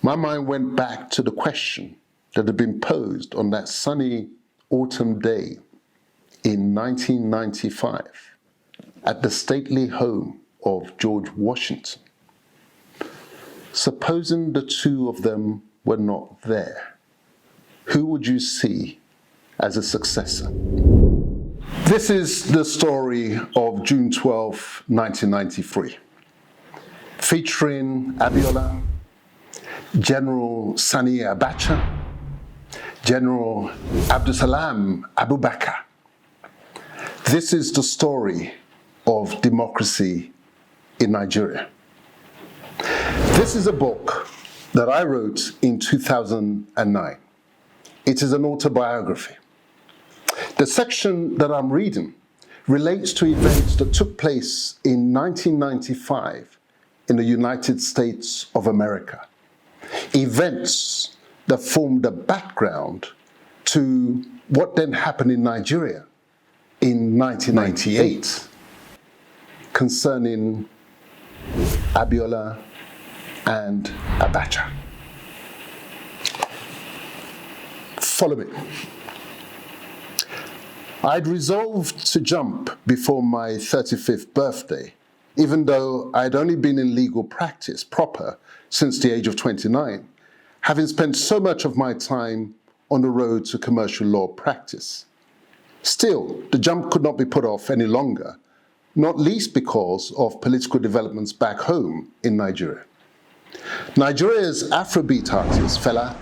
my mind went back to the question that had been posed on that sunny autumn day in 1995 at the stately home of George Washington. Supposing the two of them were not there, who would you see as a successor? This is the story of June 12, 1993, featuring ABIOLA, General Sani Abacha, General Abdulsalam Abubakar. This is the story of democracy in Nigeria. This is a book that I wrote in 2009. It is an autobiography. The section that I'm reading relates to events that took place in 1995 in the United States of America. Events that formed the background to what then happened in Nigeria in 1998 concerning ABIOLA and Abacha. Follow me. I'd resolved to jump before my 35th birthday, even though I'd only been in legal practice proper since the age of 29, having spent so much of my time on the road to commercial law practice. Still, the jump could not be put off any longer, not least because of political developments back home in Nigeria. Nigeria's Afrobeat artist, Fela,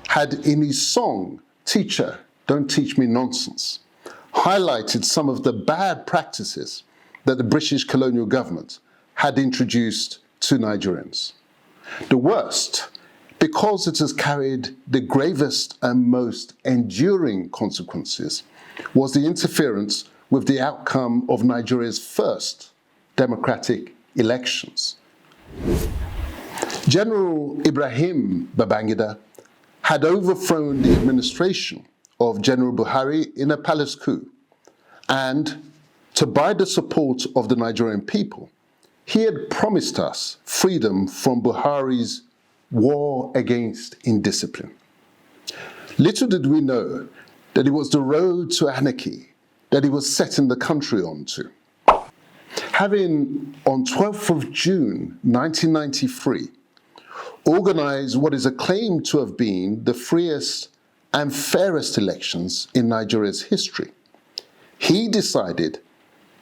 had in his song, Teacher, Don't Teach Me Nonsense, highlighted some of the bad practices that the British colonial government had introduced to Nigerians. The worst, because it has carried the gravest and most enduring consequences, was the interference with the outcome of Nigeria's first democratic elections. General Ibrahim Babangida had overthrown the administration of General Buhari in a palace coup, and to buy the support of the Nigerian people, he had promised us freedom from Buhari's war against indiscipline. Little did we know that it was the road to anarchy that he was setting the country onto. Having, on 12th of June 1993, organized what is acclaimed to have been the freest and fairest elections in Nigeria's history, he decided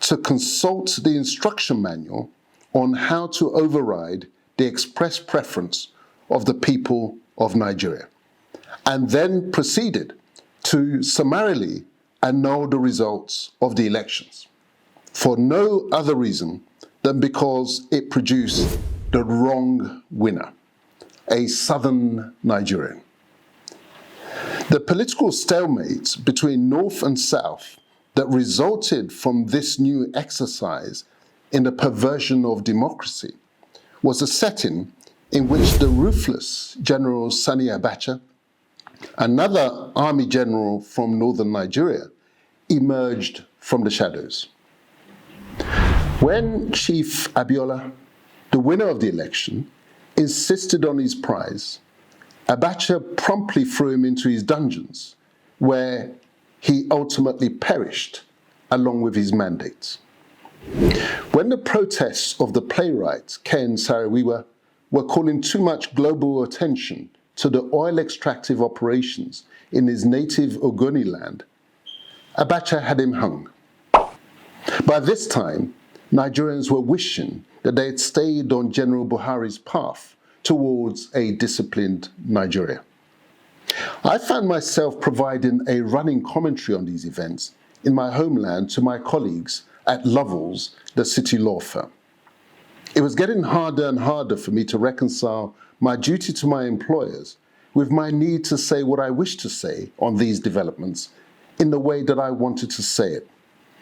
to consult the instruction manual on how to override the express preference of the people of Nigeria, and then proceeded to summarily annul the results of the elections, for no other reason than because it produced the wrong winner, a southern Nigerian. The political stalemate between North and South that resulted from this new exercise in the perversion of democracy was a setting in which the ruthless General Sani Abacha, another army general from northern Nigeria, emerged from the shadows. When Chief Abiola, the winner of the election, insisted on his prize, Abacha promptly threw him into his dungeons, where he ultimately perished along with his mandates. When the protests of the playwright Ken Saro-Wiwa were calling too much global attention to the oil extractive operations in his native Ogoni land, Abacha had him hung. By this time, Nigerians were wishing that they had stayed on General Buhari's path towards a disciplined Nigeria. I found myself providing a running commentary on these events in my homeland to my colleagues at Lovells, the city law firm. It was getting harder and harder for me to reconcile my duty to my employers with my need to say what I wished to say on these developments in the way that I wanted to say it.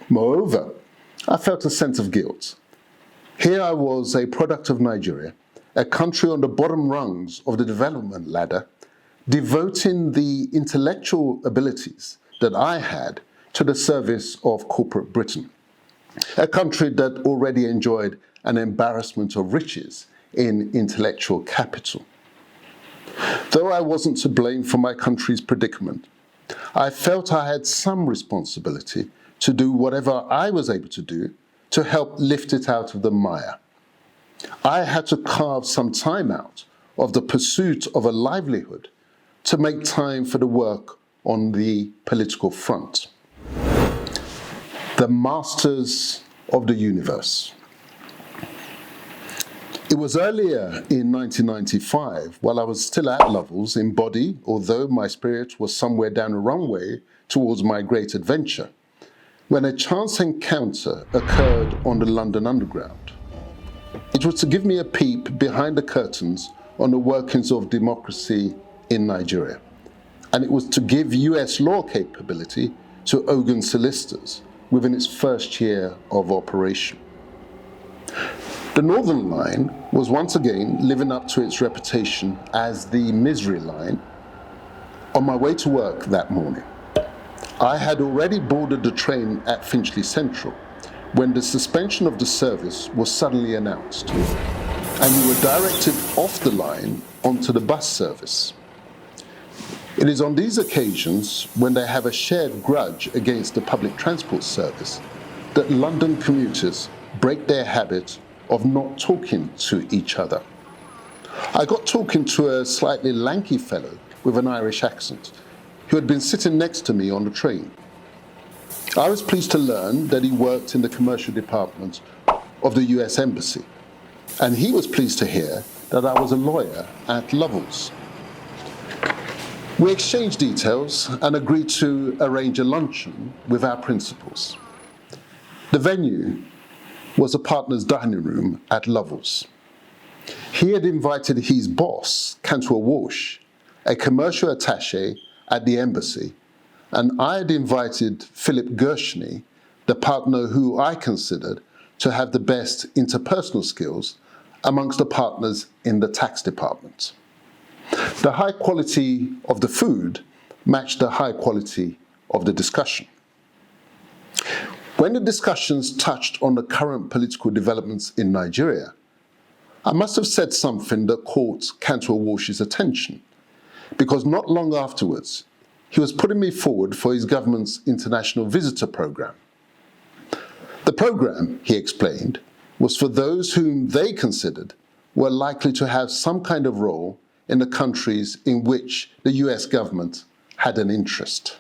Moreover, I felt a sense of guilt. Here I was, a product of Nigeria, a country on the bottom rungs of the development ladder, devoting the intellectual abilities that I had to the service of corporate Britain, a country that already enjoyed an embarrassment of riches in intellectual capital. Though I wasn't to blame for my country's predicament, I felt I had some responsibility to do whatever I was able to do to help lift it out of the mire. I had to carve some time out of the pursuit of a livelihood to make time for the work on the political front. The masters of the universe. It was earlier in 1995, while I was still at Lovells in body, although my spirit was somewhere down a runway towards my great adventure, when a chance encounter occurred on the London Underground. It was to give me a peep behind the curtains on the workings of democracy in Nigeria, and it was to give US law capability to Ogun solicitors within its first year of operation. The Northern Line was once again living up to its reputation as the misery line. On my way to work that morning, I had already boarded the train at Finchley Central when the suspension of the service was suddenly announced, and we were directed off the line onto the bus service. It is on these occasions, when they have a shared grudge against the public transport service, that London commuters break their habit of not talking to each other. I got talking to a slightly lanky fellow with an Irish accent who had been sitting next to me on the train. I was pleased to learn that he worked in the commercial department of the US Embassy, and he was pleased to hear that I was a lawyer at Lovells. We exchanged details and agreed to arrange a luncheon with our principals. The venue was a partner's dining room at Lovells. He had invited his boss, Cantor Walsh, a commercial attaché at the embassy, and I had invited Philip Gershny, the partner who I considered to have the best interpersonal skills amongst the partners in the tax department. The high quality of the food matched the high quality of the discussion. When the discussions touched on the current political developments in Nigeria, I must have said something that caught Cantor Walsh's attention, because not long afterwards, he was putting me forward for his government's international visitor program. The program, he explained, was for those whom they considered were likely to have some kind of role in the countries in which the US government had an interest.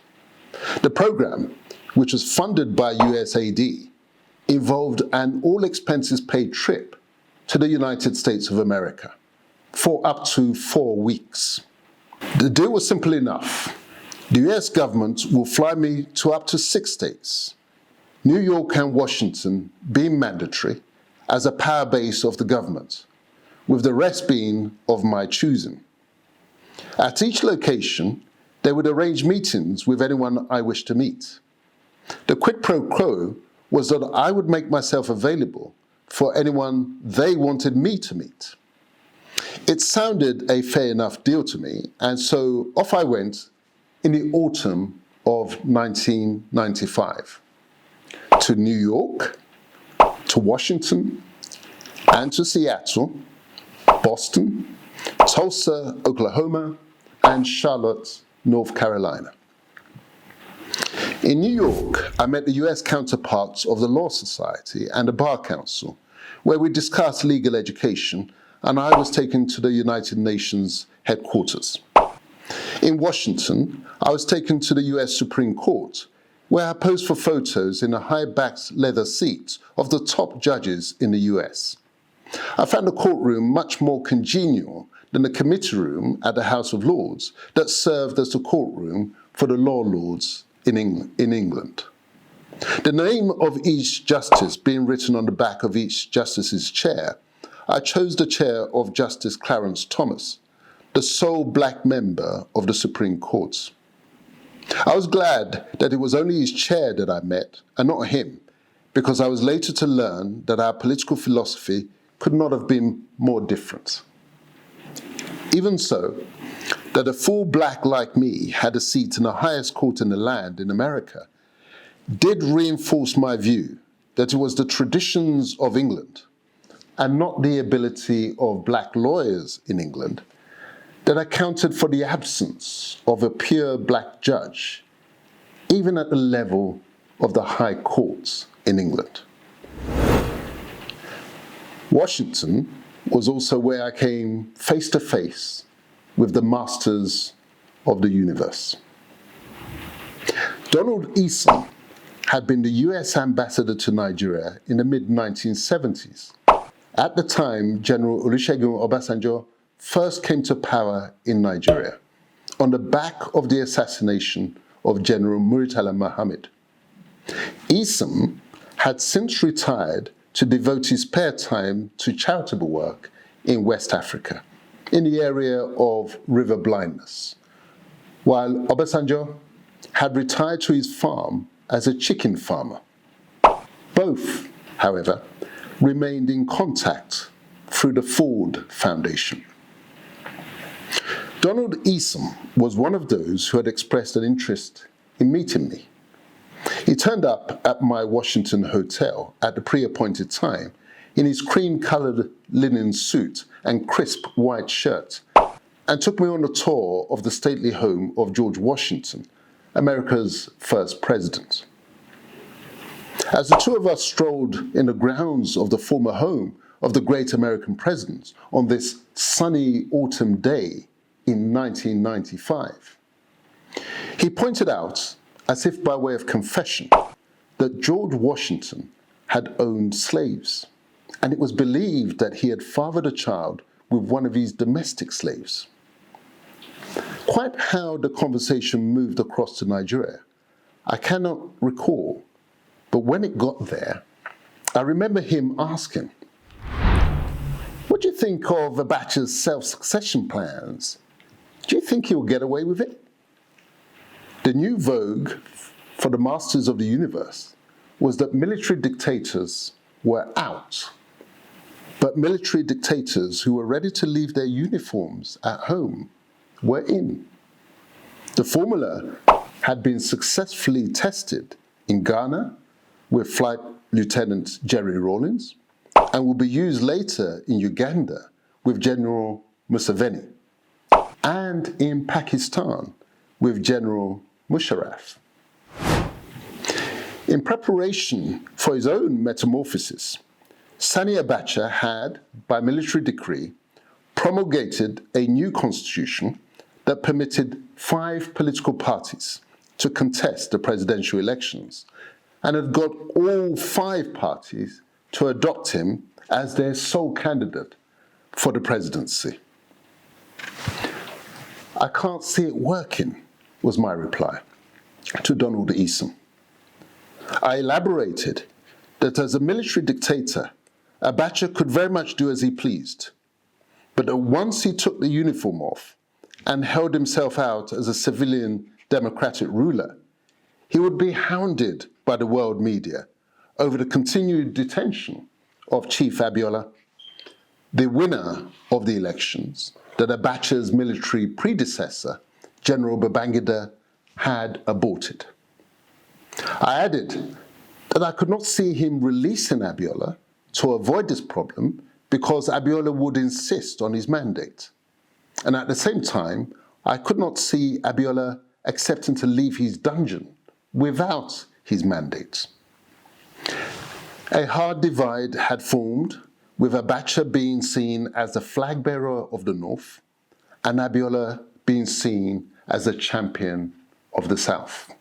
The program, which was funded by USAID, involved an all-expenses-paid trip to the United States of America for up to 4 weeks. The deal was simple enough. The US government will fly me to up to 6 states, New York and Washington being mandatory as a power base of the government, with the rest being of my choosing. At each location, they would arrange meetings with anyone I wished to meet. The quid pro quo was that I would make myself available for anyone they wanted me to meet. It sounded a fair enough deal to me, and so off I went in the autumn of 1995 to New York, to Washington, and to Seattle, Boston, Tulsa, Oklahoma, and Charlotte, North Carolina. In New York, I met the US counterparts of the Law Society and the Bar Council, where we discussed legal education, and I was taken to the United Nations headquarters. In Washington, I was taken to the US Supreme Court, where I posed for photos in a high-backed leather seat of the top judges in the US. I found the courtroom much more congenial than the committee room at the House of Lords that served as the courtroom for the law lords in England. The name of each justice being written on the back of each justice's chair, I chose the chair of Justice Clarence Thomas, the sole black member of the Supreme Court. I was glad that it was only his chair that I met and not him, because I was later to learn that our political philosophy could not have been more different. Even so, that a full black like me had a seat in the highest court in the land in America did reinforce my view that it was the traditions of England and not the ability of black lawyers in England that accounted for the absence of a pure black judge, even at the level of the high courts in England. Washington was also where I came face to face with the masters of the universe. Donald Eason had been the US ambassador to Nigeria in the mid-1970s. At the time, General Olusegun Obasanjo first came to power in Nigeria on the back of the assassination of General Murtala Muhammad. Eason had since retired to devote his spare time to charitable work in West Africa, in the area of river blindness, while Obasanjo had retired to his farm as a chicken farmer. Both, however, remained in contact through the Ford Foundation. Donald Eason was one of those who had expressed an interest in meeting me. He turned up at my Washington hotel at the pre-appointed time in his cream-colored linen suit and crisp white shirt, and took me on a tour of the stately home of George Washington, America's first president. As the two of us strolled in the grounds of the former home of the great American president on this sunny autumn day in 1995, he pointed out, as if by way of confession, that George Washington had owned slaves, and it was believed that he had fathered a child with one of his domestic slaves. Quite how the conversation moved across to Nigeria, I cannot recall, but when it got there, I remember him asking, "What do you think of Abacha's self-succession plans? Do you think he'll get away with it?" The new vogue for the masters of the universe was that military dictators were out, but military dictators who were ready to leave their uniforms at home were in. The formula had been successfully tested in Ghana with Flight Lieutenant Jerry Rawlings, and will be used later in Uganda with General Museveni, and in Pakistan with General Musharraf. In preparation for his own metamorphosis, Sani Abacha had, by military decree, promulgated a new constitution that permitted 5 political parties to contest the presidential elections, and had got all 5 parties to adopt him as their sole candidate for the presidency. "I can't see it working," was my reply to Donald Eason. I elaborated that as a military dictator, Abacha could very much do as he pleased, but that once he took the uniform off and held himself out as a civilian democratic ruler, he would be hounded by the world media over the continued detention of Chief ABIOLA, the winner of the elections that Abacha's military predecessor, General Babangida, had aborted. I added that I could not see him releasing ABIOLA to avoid this problem because ABIOLA would insist on his mandate. And at the same time, I could not see ABIOLA accepting to leave his dungeon without his mandate. A hard divide had formed, with Abacha being seen as the flag bearer of the North and ABIOLA being seen as a champion of the South.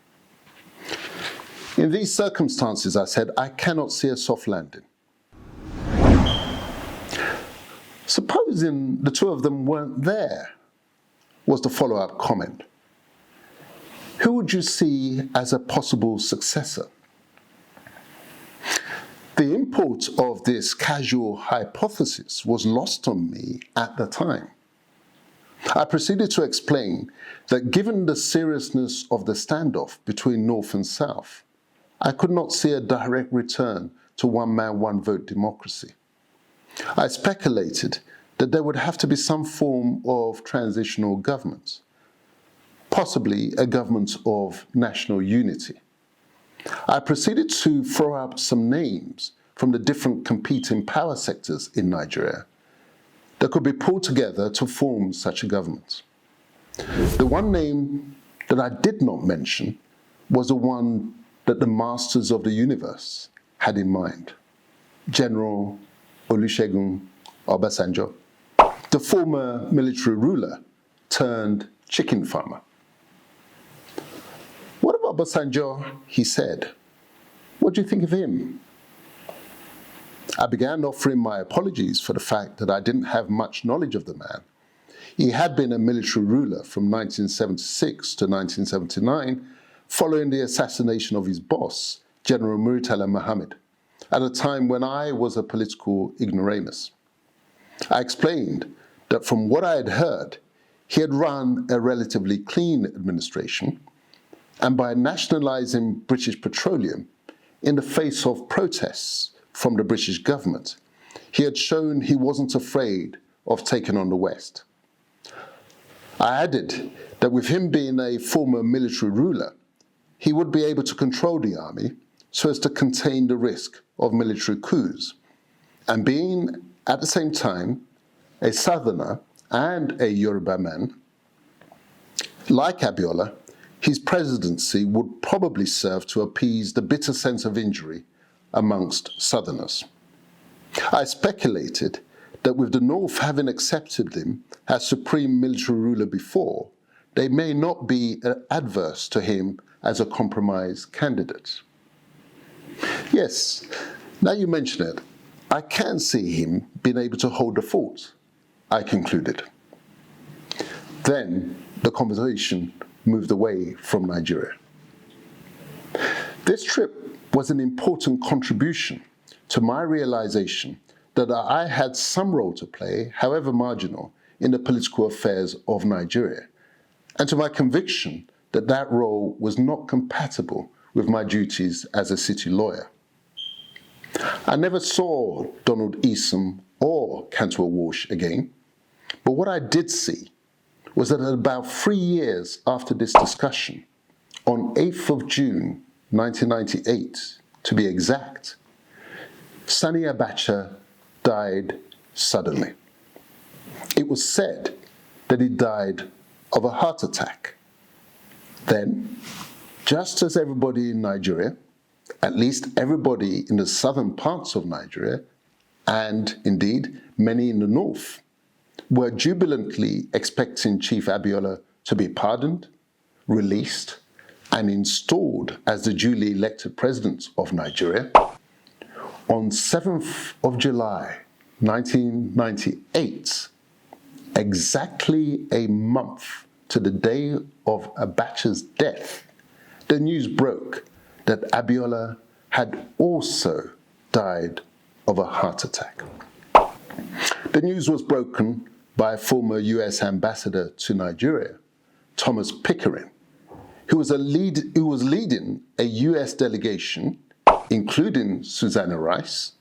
In these circumstances, I said, I cannot see a soft landing. Supposing the two of them weren't there, was the follow-up comment. Who would you see as a possible successor? The import of this casual hypothesis was lost on me at the time. I proceeded to explain that given the seriousness of the standoff between North and South, I could not see a direct return to one-man, one-vote democracy. I speculated that there would have to be some form of transitional government, possibly a government of national unity. I proceeded to throw out some names from the different competing power sectors in Nigeria, that could be pulled together to form such a government. The one name that I did not mention was the one that the masters of the universe had in mind, General Olusegun Obasanjo, the former military ruler turned chicken farmer. What about Obasanjo? He said. What do you think of him? I began offering my apologies for the fact that I didn't have much knowledge of the man. He had been a military ruler from 1976 to 1979, following the assassination of his boss, General Murtala Mohammed, at a time when I was a political ignoramus. I explained that from what I had heard, he had run a relatively clean administration, and by nationalising British petroleum in the face of protests from the British government, he had shown he wasn't afraid of taking on the West. I added that with him being a former military ruler, he would be able to control the army so as to contain the risk of military coups, and being at the same time a Southerner and a Yoruba man, like Abiola, his presidency would probably serve to appease the bitter sense of injury amongst Southerners. I speculated that with the North having accepted him as supreme military ruler before, they may not be adverse to him as a compromise candidate. Yes, now you mention it, I can see him being able to hold the fort, I concluded. Then the conversation moved away from Nigeria. This trip was an important contribution to my realization that I had some role to play, however marginal, in the political affairs of Nigeria, and to my conviction that that role was not compatible with my duties as a city lawyer. I never saw Donald Eason or Cantwell Walsh again, but what I did see was that about 3 years after this discussion, on 8th of June 1998, to be exact, Sani Abacha died suddenly. It was said that he died of a heart attack. Then, just as everybody in Nigeria, at least everybody in the southern parts of Nigeria, and indeed many in the north, were jubilantly expecting Chief Abiola to be pardoned, released, and installed as the duly elected president of Nigeria, on 7th of July 1998, exactly a month to the day of Abacha's death, the news broke that Abiola had also died of a heart attack. The news was broken by a former US ambassador to Nigeria, Thomas Pickering, who was leading a US delegation, including Susanna Rice,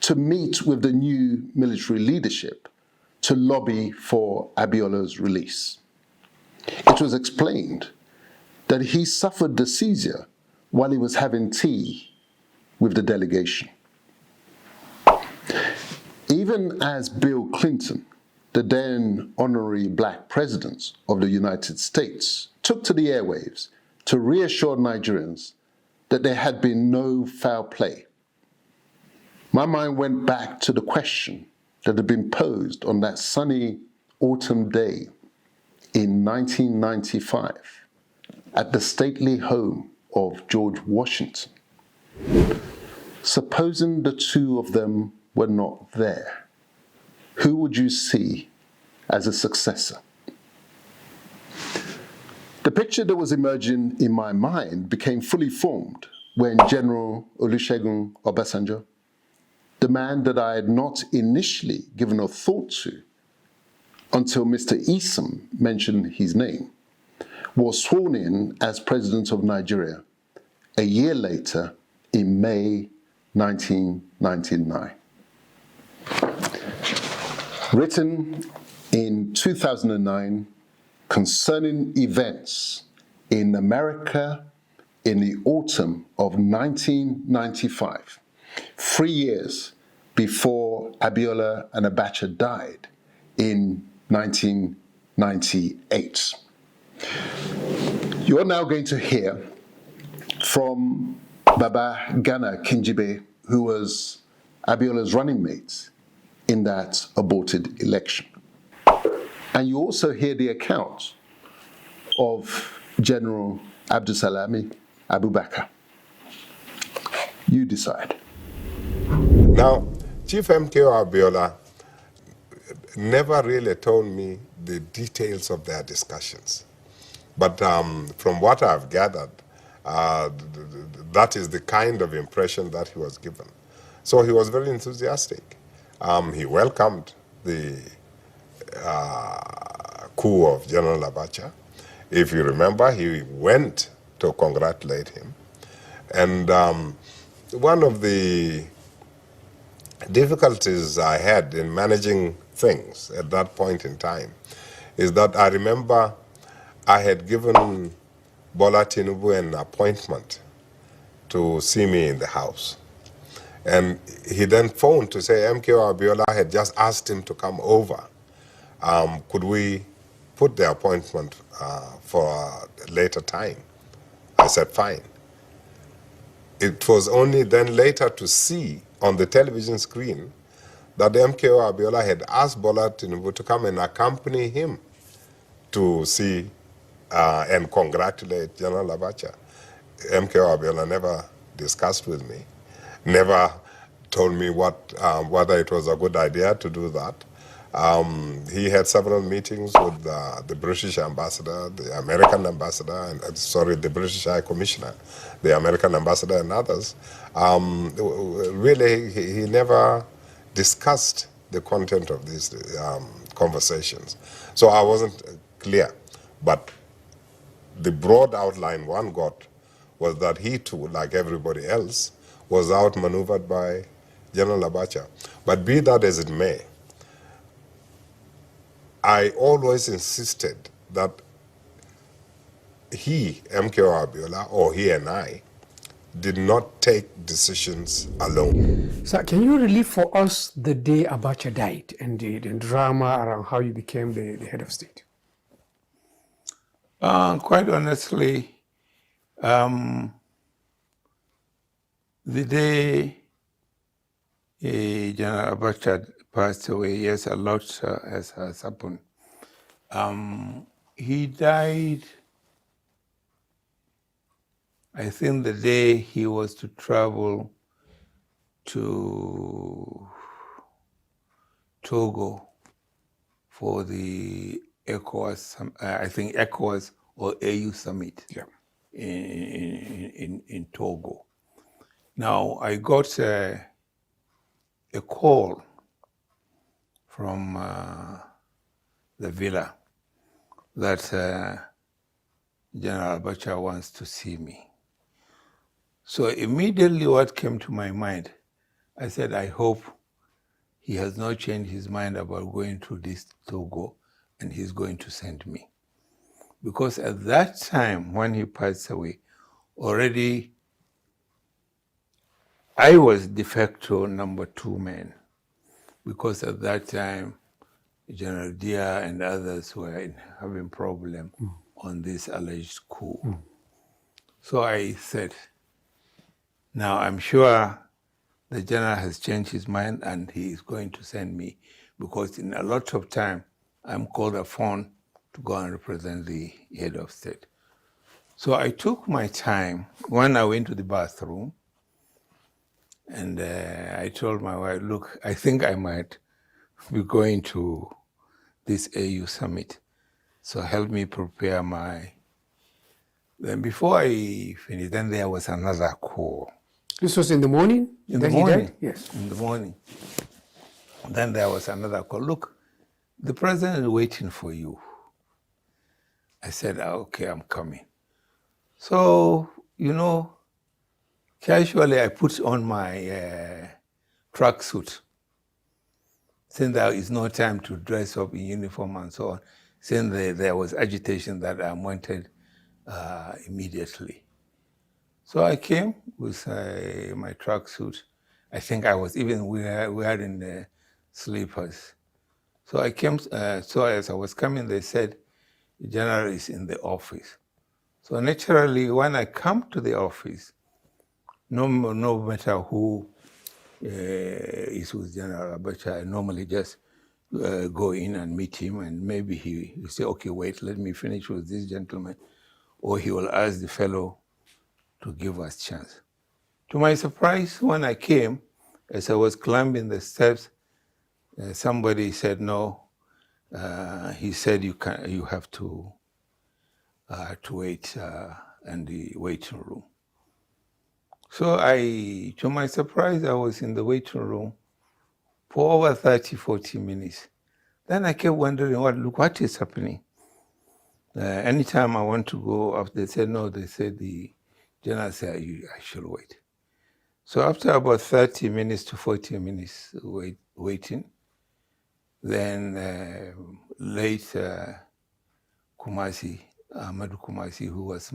to meet with the new military leadership to lobby for Abiola's release. It was explained that he suffered the seizure while he was having tea with the delegation. Even as Bill Clinton, the then honorary black president of the United States, took to the airwaves to reassure Nigerians that there had been no foul play, my mind went back to the question that had been posed on that sunny autumn day in 1995 at the stately home of George Washington. Supposing the two of them were not there, who would you see as a successor? The picture that was emerging in my mind became fully formed when General Olusegun Obasanjo, the man that I had not initially given a thought to until Mr. Eason mentioned his name, was sworn in as President of Nigeria a year later in May 1999. Written in 2009 concerning events in America in the autumn of 1995, 3 years before Abiola and Abacha died in 1998. You're now going to hear from Baba Gana Kingibe, who was Abiola's running mate in that aborted election. And you also hear the account of General Abdusalami Abubakar. You decide. Now, Chief MKO Abiola never really told me the details of their discussions. But from what I've gathered, that is the kind of impression that he was given. So he was very enthusiastic. He welcomed the coup of General Abacha. If you remember, he went to congratulate him. And one of the difficulties I had in managing things at that point in time is that I remember I had given Bola Tinubu an appointment to see me in the house. And he then phoned to say MKO Abiola had just asked him to come over. Could we put the appointment for a later time? I said, fine. It was only then later to see on the television screen that MKO Abiola had asked Bola Tinubu to come and accompany him to see and congratulate General Abacha. MKO Abiola never discussed with me, never told me whether it was a good idea to do that. He had several meetings with the British ambassador, the American ambassador, and the British High Commissioner, the American ambassador, and others. Really, he never discussed the content of these conversations. So I wasn't clear. But the broad outline one got was that he too, like everybody else, was outmaneuvered by General Abacha. But be that as it may, I always insisted that he, MKO Abiola, or he and I, did not take decisions alone. So can you relive for us the day Abacha died and the drama around how you became the head of state? Quite honestly, the day General Abacha passed away, yes, a lot has happened. He died, I think, the day he was to travel to Togo for the ECOWAS, I think ECOWAS or AU summit in Togo. Now, I got a call from the villa that General Abacha wants to see me. So immediately what came to my mind, I said, I hope he has not changed his mind about going to this Togo and he's going to send me. Because at that time, when he passed away, already I was de facto number 2 man. Because at that time, General Dia and others were having problem on this alleged coup. So I said, now I'm sure the general has changed his mind and he is going to send me, because in a lot of time, I'm called upon to go and represent the head of state. So I took my time. When I went to the bathroom, and I told my wife, look, I think I might be going to this AU summit. So help me prepare my... Then before I finished, then there was another call. This was in the morning? In the morning? He died? Yes. In the morning. Then there was another call. Look, the president is waiting for you. I said, okay, I'm coming. So, you know, casually I put on my tracksuit, since there is no time to dress up in uniform and so on, since there was agitation that I wanted immediately. So I came with my tracksuit. I think I was even wearing the slippers. So I came, so as I was coming, they said, the general is in the office. So naturally, when I come to the office, no matter who is with General Abacha, I normally just go in and meet him, and maybe he will say, okay, wait, let me finish with this gentleman. Or he will ask the fellow to give us chance. To my surprise, when I came, as I was climbing the steps, somebody said, no, he said you have to wait in the waiting room. So to my surprise, I was in the waiting room for over 30, 40 minutes. Then I kept wondering, what is happening? Anytime I want to go up, they said, no, they said the general said I should wait. So after about 30 minutes to 40 minutes waiting, then late Kumasi, Ahmadu Kumasi, who was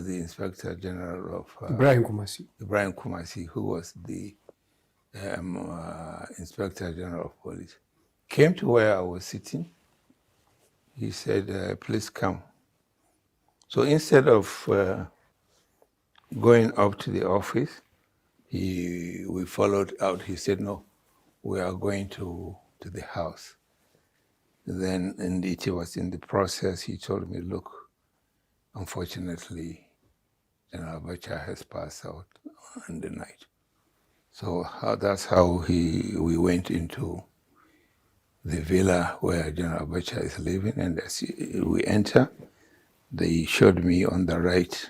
the Inspector General of Ibrahim Kumasi, who was the Inspector General of Police, came to where I was sitting. He said, please come. So instead of going up to the office, we followed out. He said, no, we are going to the house. Then indeed he was in the process. He told me, look, unfortunately, General Abacha has passed out in the night. So that's how we went into the villa where General Abacha is living. And as we enter, they showed me on the right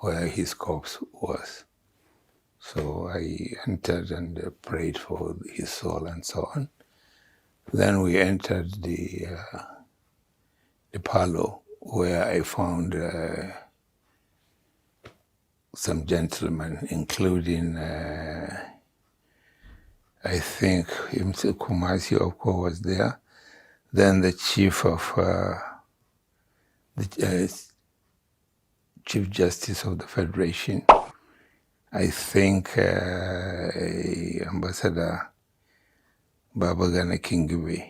where his corpse was. So I entered and prayed for his soul and so on. Then we entered the parlor where I found some gentlemen, including, I think, Mr. Kumasi, of course, was there. Then the chief of the Chief Justice of the Federation, I think Ambassador Babagana Kingibe,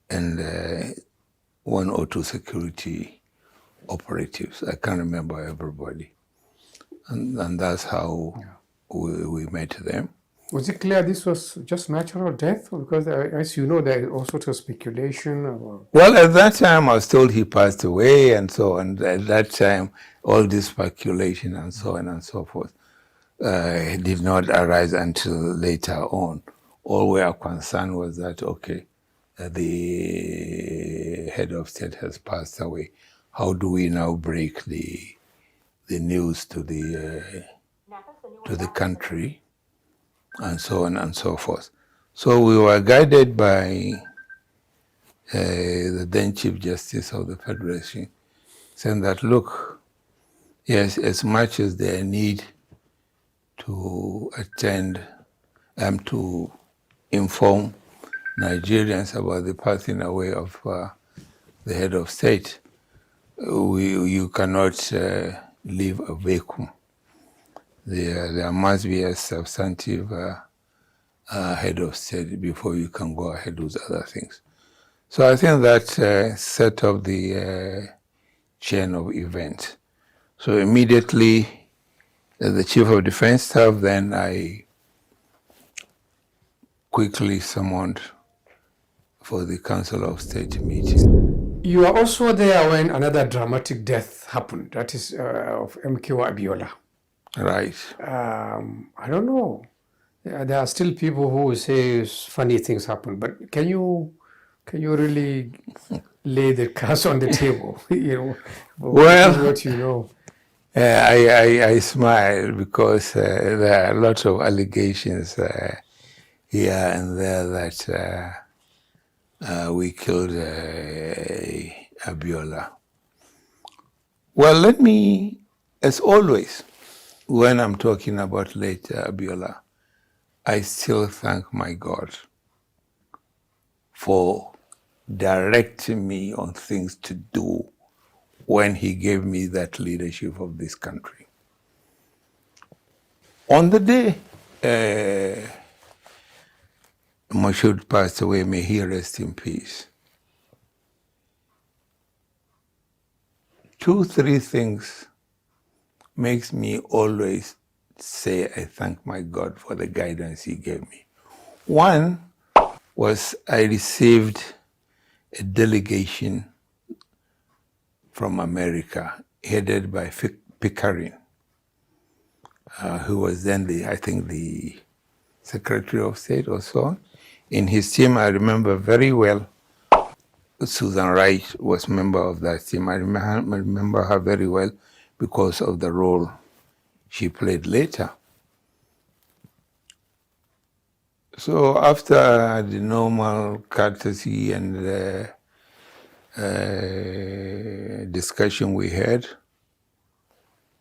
and one or two security operatives. I can't remember everybody. And that's how we met them. Was it clear this was just natural death? Because as you know, there is all sorts of speculation. Well, at that time, I was told he passed away and so on. At that time, all this speculation and so on and so forth did not arise until later on. All we are concerned was that, okay, the head of state has passed away. How do we now break the news to the country, and so on and so forth? So we were guided by the then Chief Justice of the Federation, saying that, look, yes, as much as there need to attend to inform Nigerians about the passing away of the head of state, you cannot leave a vacuum. There must be a substantive head of state before you can go ahead with other things. So I think that set up the chain of events. So immediately, the Chief of Defense Staff, then I quickly summoned for the Council of State meeting. You are also there when another dramatic death happened, that is of MKO ABIOLA. Right. I don't know. There are still people who say funny things happen, but can you really lay the cards on the table? Well, what you know. I smile because there are a lot of allegations here and there that we killed ABIOLA. Well, let me, as always, when I'm talking about late ABIOLA, I still thank my God for directing me on things to do when he gave me that leadership of this country. On the day Moshood passed away, may he rest in peace. 2, 3 things makes me always say I thank my God for the guidance he gave me. One was I received a delegation from America headed by Pickering, who was then the Secretary of State or so on. In his team, I remember very well, Susan Wright was member of that team. I remember her very well because of the role she played later. So after the normal courtesy and discussion we had,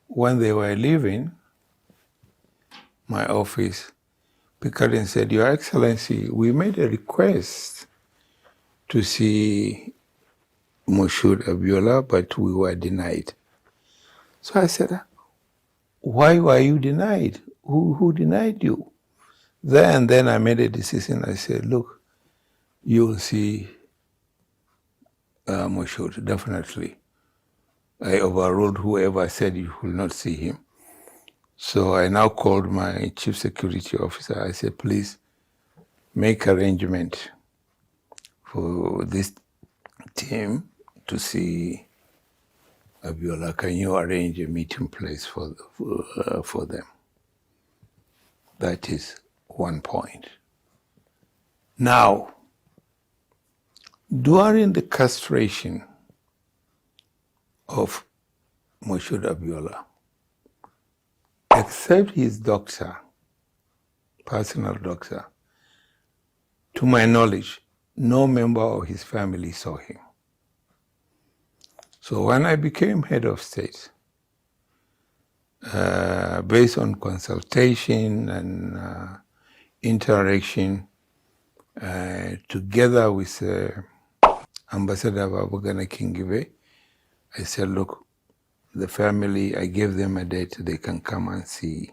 when they were leaving my office, Pickering said, Your Excellency, we made a request to see Moshood ABIOLA, but we were denied. So I said, why were you denied? Who denied you? Then I made a decision. I said, look, you will see Moshood, definitely. I overruled whoever said you will not see him. So I now called my chief security officer. I said, please make arrangement for this team to see ABIOLA. Can you arrange a meeting place for them? That is one point. Now, during the castration of Moshood ABIOLA, except his doctor, personal doctor, to my knowledge, no member of his family saw him. So when I became head of state, based on consultation and interaction, together with Ambassador Babagana Kingibe, I said, look, the family, I gave them a date, they can come and see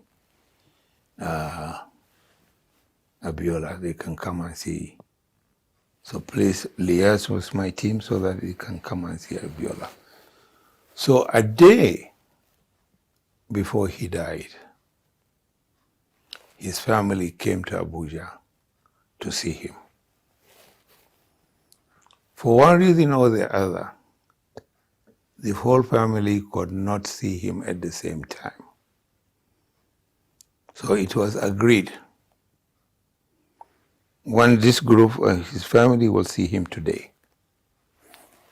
ABIOLA, they can come and see. So please liaise with my team so that they can come and see ABIOLA. So a day before he died, his family came to Abuja to see him. For one reason or the other, the whole family could not see him at the same time. So it was agreed, when this group, his family will see him today.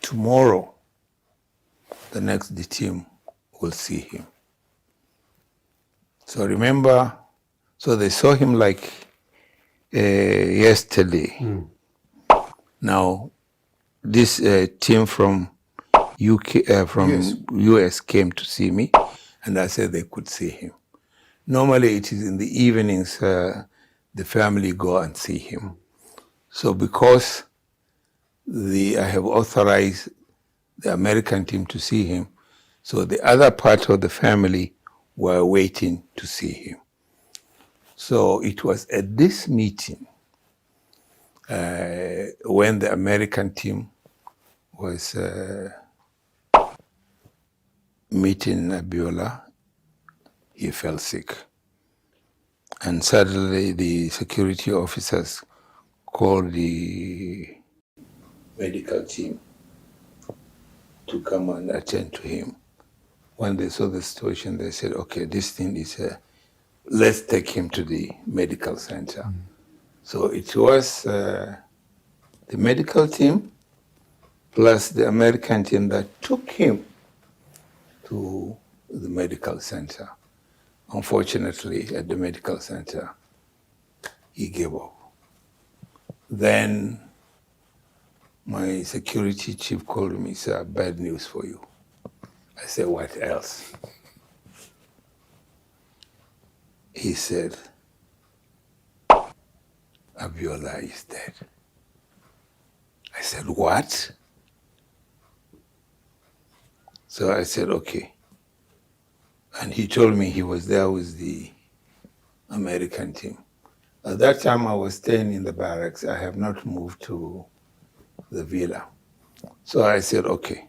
Tomorrow, the next team will see him. So remember, so they saw him like yesterday. Now, this team from US came to see me, and I said they could see him. Normally, it is in the evenings the family go and see him. So because I have authorized the American team to see him, so the other part of the family were waiting to see him. So it was at this meeting when the American team was meeting ABIOLA, he fell sick. And suddenly the security officers called the medical team to come and attend to him. When they saw the situation, they said, okay, this thing is, let's take him to the medical center. So it was the medical team plus the American team that took him to the medical center. Unfortunately, at the medical center, he gave up. Then my security chief called me, sir, bad news for you. I said, what else? He said, ABIOLA is dead. I said, what? So I said, okay. And he told me he was there with the American team. At that time, I was staying in the barracks. I have not moved to the villa. So I said, okay,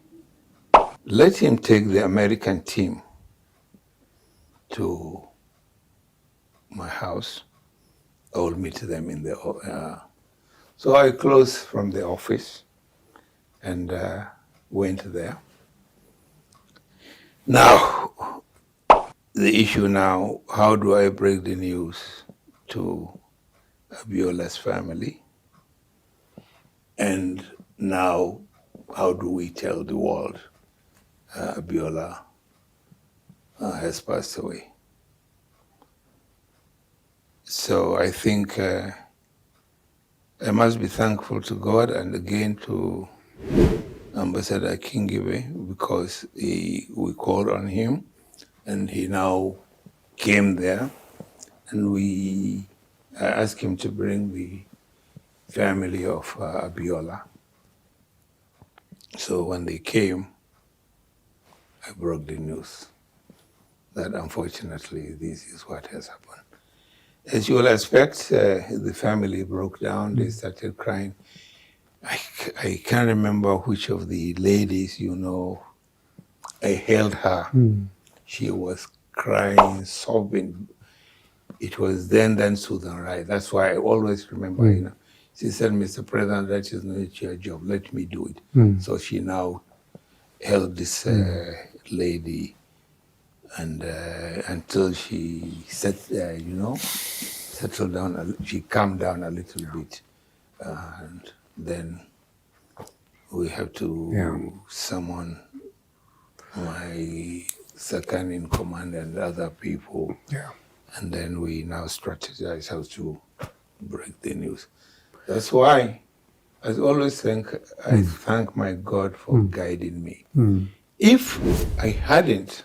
let him take the American team to my house. I will meet them in the. So I closed from the office and went there. Now, the issue now, how do I break the news to ABIOLA's family? And now, how do we tell the world ABIOLA has passed away? So I think I must be thankful to God and again to Ambassador Kingibe because we called on him and he now came there and I asked him to bring the family of ABIOLA. So when they came, I broke the news that unfortunately this is what has happened. As you will expect, the family broke down, they started crying. I can't remember which of the ladies, I held her. She was crying, sobbing. It was then Susan Wright. That's why I always remember, she said, Mr. President, that is not your job, let me do it. So she now held this lady and until she settled down, she calmed down a little bit. And then we have to summon my second in command and other people. And then we now strategize how to break the news. That's why I always I thank my God for guiding me. If I hadn't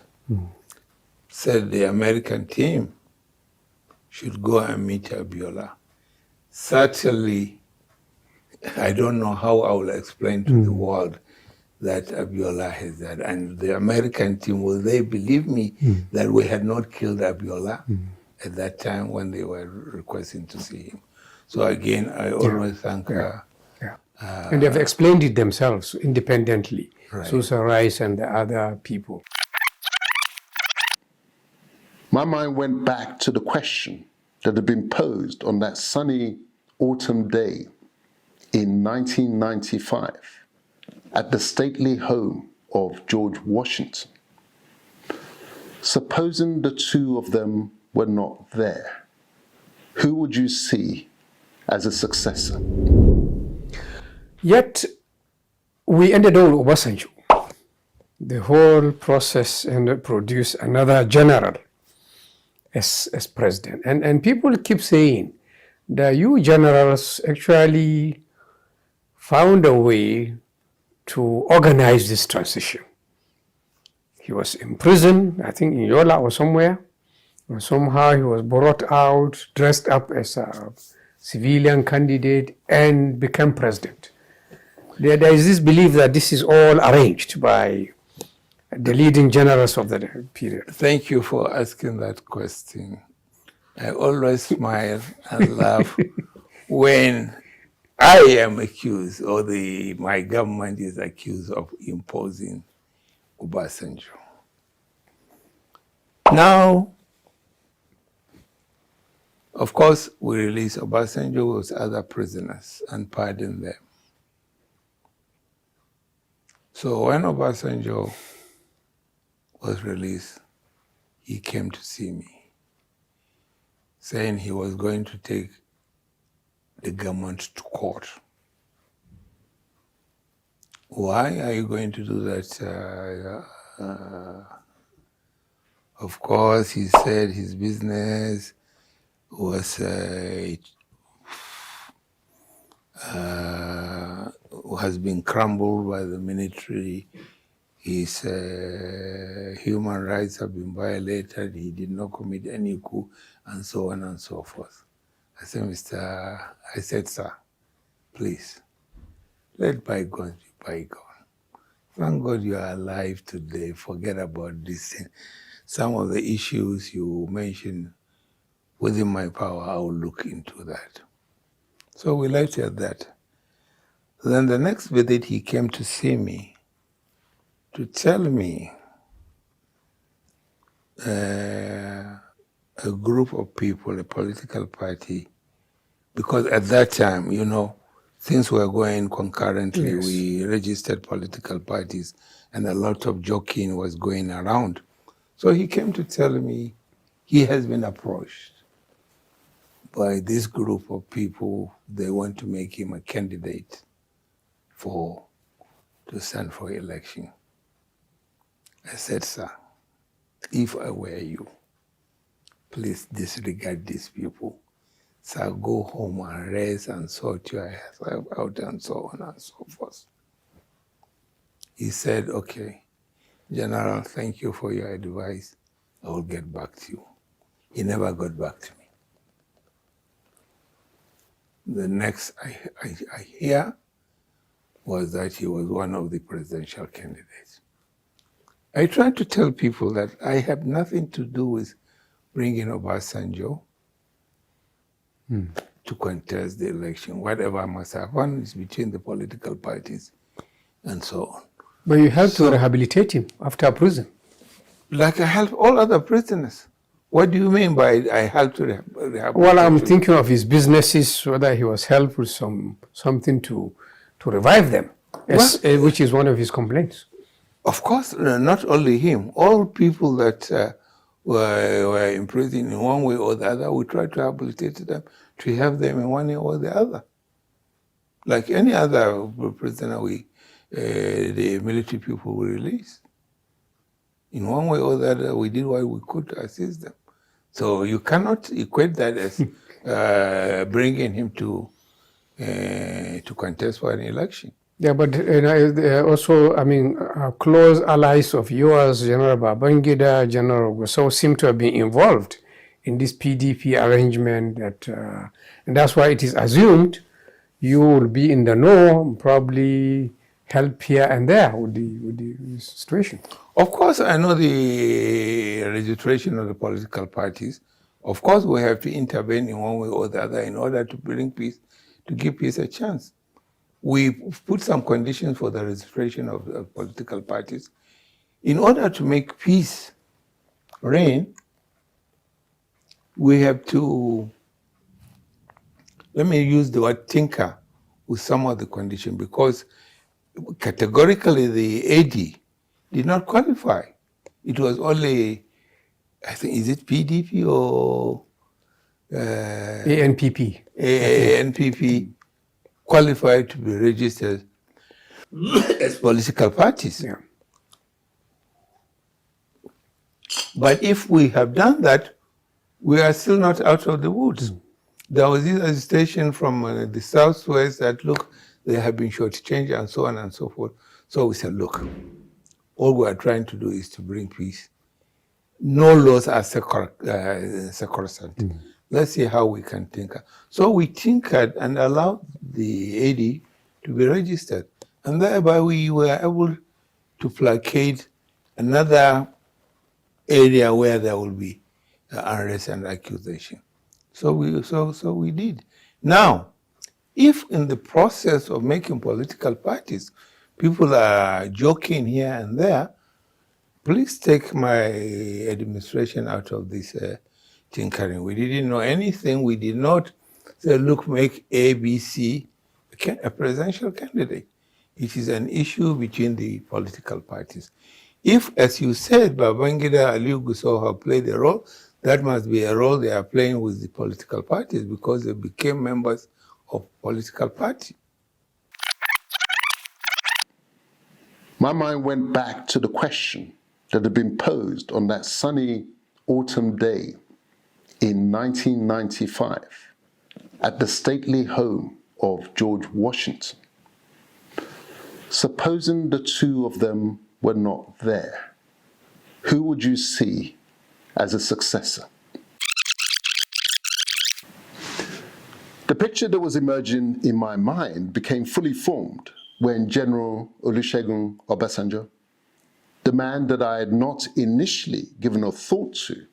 said the American team should go and meet ABIOLA, certainly I don't know how I will explain to the world that ABIOLA has that. And the American team, will they believe me that we had not killed ABIOLA at that time when they were requesting to see him? So again, I always thank her. And they've explained it themselves independently, Right. Susan Rice and the other people. My mind went back to the question that had been posed on that sunny autumn day in 1995 at the stately home of George Washington. Supposing the two of them were not there, who would you see as a successor? Yet, we ended all Obasanjo. The whole process and produced another general as president. And people keep saying that you generals actually found a way to organize this transition. He was in prison, I think in Yola or somewhere. Or somehow he was brought out, dressed up as a civilian candidate and became president. There is this belief that this is all arranged by the leading generals of the period. Thank you for asking that question. I always smile and laugh when I am accused or my government is accused of imposing Obasanjo. Now, of course, we release Obasanjo with other prisoners and pardon them. So when Obasanjo was released, he came to see me, saying he was going to take the government to court. Why are you going to do that? Of course, he said his business was has been crumbled by the military. His human rights have been violated. He did not commit any coup, and so on and so forth. I said, sir, please, let bygones be bygones. Thank God you are alive today. Forget about this thing. Some of the issues you mentioned within my power, I will look into that. So we left it at that. Then the next visit, he came to see me to tell me a group of people, a political party, because at that time, you know, things were going concurrently. Yes. We registered political parties and a lot of joking was going around. So he came to tell me he has been approached by this group of people. They want to make him a candidate to stand for election. I said, sir, if I were you, please disregard these people. So go home and rest and sort yourself out and so on and so forth. He said, okay, General, thank you for your advice. I will get back to you. He never got back to me. The next I hear was that he was one of the presidential candidates. I try to tell people that I have nothing to do with bringing Obasanjo to contest the election. Whatever must happen is between the political parties and so on. But you helped to rehabilitate him after prison. Like I help all other prisoners. What do you mean by I helped to rehabilitate? Well, I'm thinking of his businesses, whether he was helped with something to revive them, which is one of his complaints. Of course, not only him. All people that were in prison in one way or the other, we try to rehabilitate them, to have them in one way or the other. Like any other prisoner, the military people will release. In one way or the other, we did what we could to assist them. So you cannot equate that as bringing him to contest for an election. Yeah, but also, I mean, close allies of yours, General Babangida, General Gusau, seem to have been involved in this PDP arrangement. And that's why it is assumed you will be in the know, probably help here and there with the situation. Of course, I know the registration of the political parties. Of course, we have to intervene in one way or the other in order to bring peace, to give peace a chance. We put some conditions for the registration of political parties. In order to make peace reign, we have to, let me use the word tinker with some of the conditions, because categorically the AD did not qualify. It was only, I think, is it PDP or ANPP. ANPP qualified to be registered as political parties. Yeah. But if we have done that, we are still not out of the woods. There was this agitation from the Southwest that, look, they have been shortchanged and so on and so forth. So we said, look, all we are trying to do is to bring peace. No laws are sacrosanct. Let's see how we can tinker. So we tinkered and allowed the AD to be registered. And thereby we were able to placate another area where there will be unrest and accusation. So we did. Now, if in the process of making political parties, people are joking here and there, please take my administration out of this tinkering. We didn't know anything. We did not say, look, make ABC a presidential candidate. It is an issue between the political parties. If, as you said, Babangida, Aliyu Gusau have played a role, that must be a role they are playing with the political parties, because they became members of political party. My mind went back to the question that had been posed on that sunny autumn day in 1995 at the stately home of George Washington. Supposing the two of them were not there, who would you see as a successor? The picture that was emerging in my mind became fully formed when General Olusegun Obasanjo, the man that I had not initially given a thought to,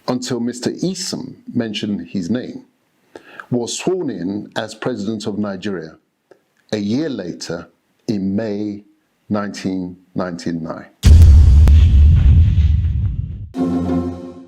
until Mr. Easom mentioned his name, was sworn in as President of Nigeria a year later in May 1999.